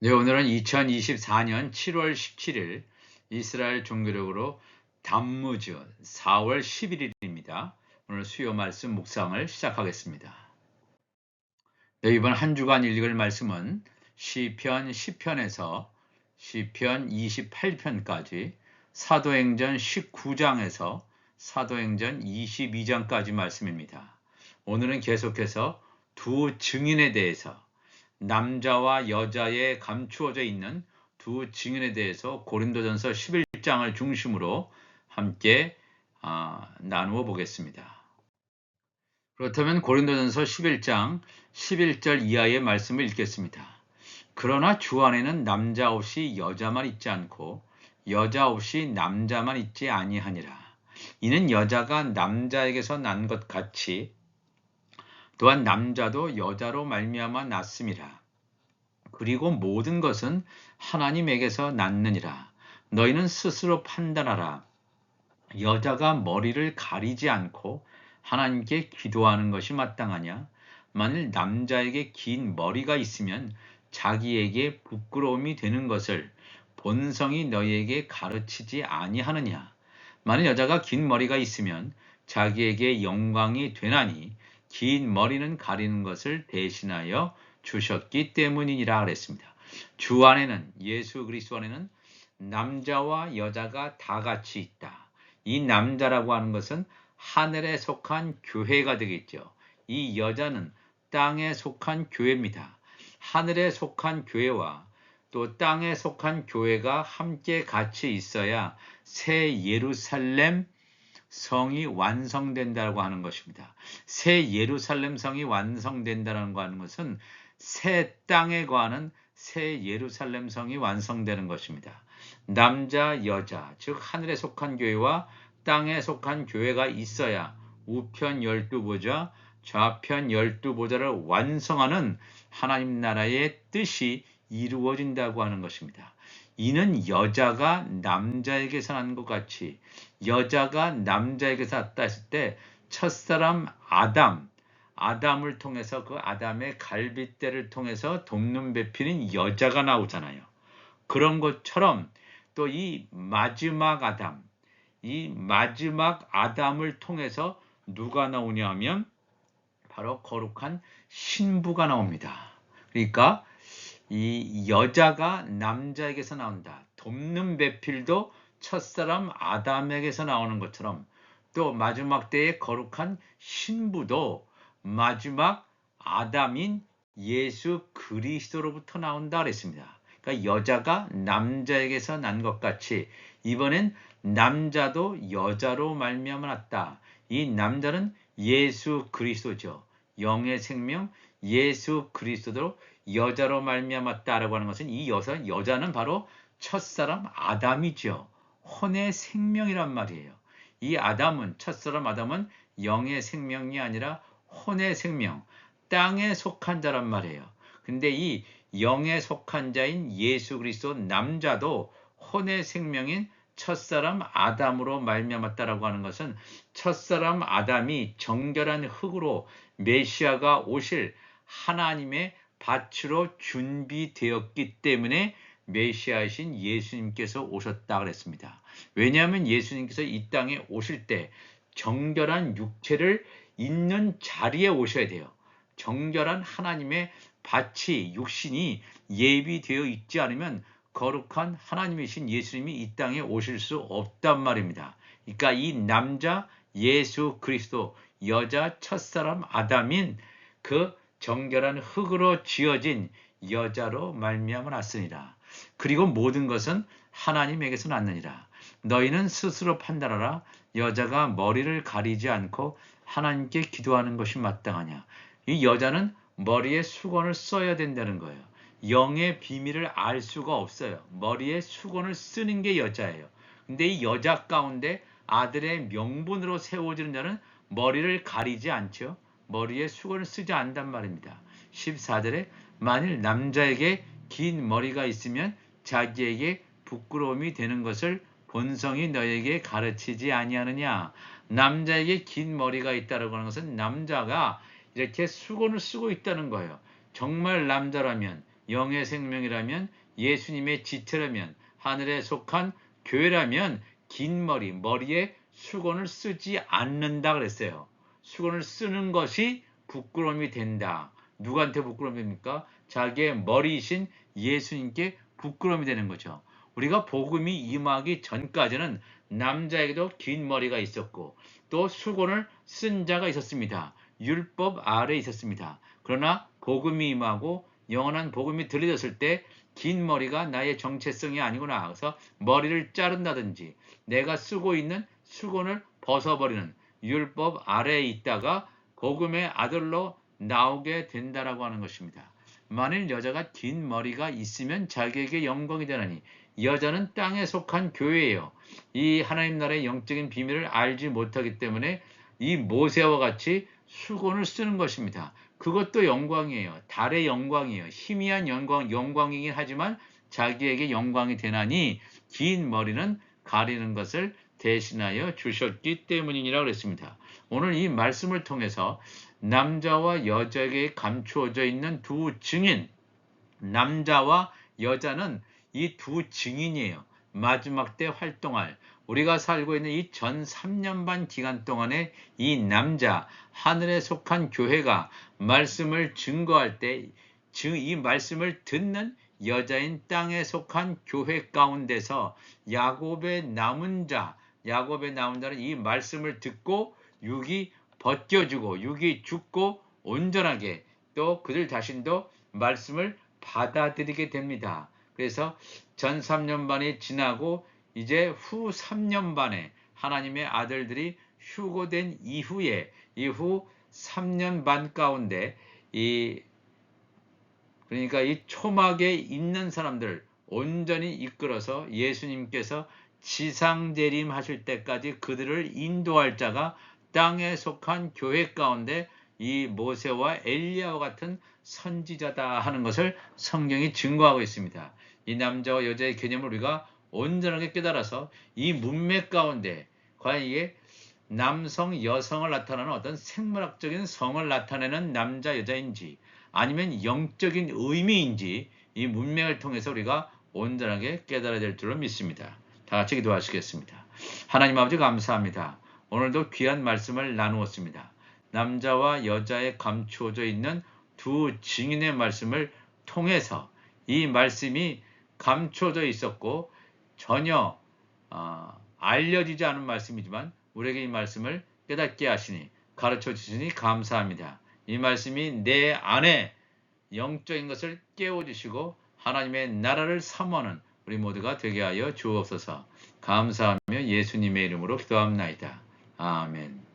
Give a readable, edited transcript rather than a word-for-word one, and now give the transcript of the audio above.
네, 오늘은 2024년 7월 17일 이스라엘 종교력으로 담무즈 4월 11일입니다. 오늘 수요 말씀 묵상을 시작하겠습니다. 네, 이번 한 주간 읽을 말씀은 시편 10편에서 시편 28편까지, 사도행전 19장에서 사도행전 22장까지 말씀입니다. 오늘은 계속해서 두 증인에 대해서, 남자와 여자에 감추어져 있는 두 증인에 대해서 고린도전서 11장을 중심으로 함께 나누어 보겠습니다. 그렇다면 고린도전서 11장 11절 이하의 말씀을 읽겠습니다. 그러나 주 안에는 남자 없이 여자만 있지 않고 여자 없이 남자만 있지 아니하니라. 이는 여자가 남자에게서 난 것 같이 또한 남자도 여자로 말미암아 났음이라. 그리고 모든 것은 하나님에게서 났느니라. 너희는 스스로 판단하라. 여자가 머리를 가리지 않고 하나님께 기도하는 것이 마땅하냐? 만일 남자에게 긴 머리가 있으면 자기에게 부끄러움이 되는 것을 본성이 너희에게 가르치지 아니하느냐? 만일 여자가 긴 머리가 있으면 자기에게 영광이 되나니 긴 머리는 가리는 것을 대신하여 주셨기 때문이니라 그랬습니다. 주 안에는, 예수 그리스도 안에는 남자와 여자가 다 같이 있다. 이 남자라고 하는 것은 하늘에 속한 교회가 되겠죠. 이 여자는 땅에 속한 교회입니다. 하늘에 속한 교회와 또 땅에 속한 교회가 함께 같이 있어야 새 예루살렘 성이 완성된다고 하는 것입니다. 새 예루살렘 성이 완성된다는 것은 새 땅에 거하는 새 예루살렘 성이 완성되는 것입니다. 남자, 여자, 즉 하늘에 속한 교회와 땅에 속한 교회가 있어야 우편 12보좌, 좌편 12보좌를 완성하는 하나님 나라의 뜻이 이루어진다고 하는 것입니다. 이는 여자가 남자에게서 난 것 같이 여자가 남자에게서 났다 했을 때 첫사람 아담을 통해서 그 아담의 갈빗대를 통해서 돕는 배필인 여자가 나오잖아요. 그런 것처럼 또 이 마지막 아담을 통해서 누가 나오냐 하면 바로 거룩한 신부가 나옵니다. 그러니까 이 여자가 남자에게서 나온다. 돕는 배필도 첫사람 아담에게서 나오는 것처럼 또 마지막 때의 거룩한 신부도 마지막 아담인 예수 그리스도로부터 나온다 그랬습니다. 그러니까 여자가 남자에게서 난 것 같이 이번엔 남자도 여자로 말미암아 났다. 이 남자는 예수 그리스도죠. 영의 생명 예수 그리스도로 여자로 말미암았다라고 하는 것은 이 여자는 바로 첫사람 아담이죠. 혼의 생명이란 말이에요. 이 첫사람 아담은 영의 생명이 아니라 혼의 생명, 땅에 속한 자란 말이에요. 근데 이 영에 속한 자인 예수 그리스도 남자도 혼의 생명인 첫사람 아담으로 말미암았다라고 하는 것은 첫사람 아담이 정결한 흙으로 메시아가 오실 하나님의 밭으로 준비되었기 때문에 메시아이신 예수님께서 오셨다 그랬습니다. 왜냐하면 예수님께서 이 땅에 오실 때 정결한 육체를 있는 자리에 오셔야 돼요. 정결한 하나님의 밭이 육신이 예비되어 있지 않으면 거룩한 하나님이신 예수님이 이 땅에 오실 수 없단 말입니다. 그러니까 이 남자 예수 그리스도, 여자 첫사람 아담인 그 정결한 흙으로 지어진 여자로 말미암아 났으니라. 그리고 모든 것은 하나님에게서 났느니라. 너희는 스스로 판단하라. 여자가 머리를 가리지 않고 하나님께 기도하는 것이 마땅하냐. 이 여자는 머리에 수건을 써야 된다는 거예요. 영의 비밀을 알 수가 없어요. 머리에 수건을 쓰는 게 여자예요. 근데 이 여자 가운데 아들의 명분으로 세워지는 자는 머리를 가리지 않죠. 머리에 수건을 쓰지 않단 말입니다. 14절에 만일 남자에게 긴 머리가 있으면 자기에게 부끄러움이 되는 것을 본성이 너에게 가르치지 아니하느냐. 남자에게 긴 머리가 있다고 하는 것은 남자가 이렇게 수건을 쓰고 있다는 거예요. 정말 남자라면 영의 생명이라면, 예수님의 지체라면, 하늘에 속한 교회라면 긴 머리에 수건을 쓰지 않는다 그랬어요. 수건을 쓰는 것이 부끄러움이 된다. 누구한테 부끄러움이 됩니까? 자기의 머리이신 예수님께 부끄러움이 되는 거죠. 우리가 복음이 임하기 전까지는 남자에게도 긴 머리가 있었고 또 수건을 쓴 자가 있었습니다. 율법 아래에 있었습니다. 그러나 복음이 임하고 영원한 복음이 들려졌을 때 긴 머리가 나의 정체성이 아니구나. 그래서 머리를 자른다든지 내가 쓰고 있는 수건을 벗어버리는 율법 아래에 있다가 복음의 아들로 나오게 된다라고 하는 것입니다. 만일 여자가 긴 머리가 있으면 자기에게 영광이 되나니 여자는 땅에 속한 교회예요. 이 하나님 나라의 영적인 비밀을 알지 못하기 때문에 이 모세와 같이 수건을 쓰는 것입니다. 그것도 영광이에요. 달의 영광이에요. 희미한 영광이긴 하지만 자기에게 영광이 되나니 긴 머리는 가리는 것을 대신하여 주셨기 때문이라 그랬습니다. 오늘 이 말씀을 통해서 남자와 여자에게 감추어져 있는 두 증인, 남자와 여자는 이 두 증인이에요. 마지막 때 활동할 우리가 살고 있는 이 전 3년 반 기간 동안에 이 남자, 하늘에 속한 교회가 말씀을 증거할 때 이 말씀을 듣는 여자인 땅에 속한 교회 가운데서 야곱의 남은 자는 이 말씀을 듣고 육이 벗겨주고 육이 죽고 온전하게 또 그들 자신도 말씀을 받아들이게 됩니다. 그래서 전 3년 반이 지나고 이제 후 3년 반에 하나님의 아들들이 휴거된 이후 3년 반 가운데 그러니까 이 초막에 있는 사람들 온전히 이끌어서 예수님께서 지상재림 하실 때까지 그들을 인도할 자가 땅에 속한 교회 가운데 이 모세와 엘리야와 같은 선지자다 하는 것을 성경이 증거하고 있습니다. 이 남자와 여자의 개념을 우리가 온전하게 깨달아서 이 문맥 가운데 과연 이게 남성, 여성을 나타내는 어떤 생물학적인 성을 나타내는 남자, 여자인지 아니면 영적인 의미인지 이 문맥을 통해서 우리가 온전하게 깨달아야 될 줄로 믿습니다. 다 같이 기도하시겠습니다. 하나님 아버지 감사합니다. 오늘도 귀한 말씀을 나누었습니다. 남자와 여자에 감추어져 있는 두 증인의 말씀을 통해서 이 말씀이 감춰져 있었고 전혀 알려지지 않은 말씀이지만 우리에게 이 말씀을 깨닫게 하시니 가르쳐 주시니 감사합니다. 이 말씀이 내 안에 영적인 것을 깨워주시고 하나님의 나라를 사모하는 우리 모두가 되게 하여 주옵소서. 감사하며 예수님의 이름으로 기도합나이다. 아멘.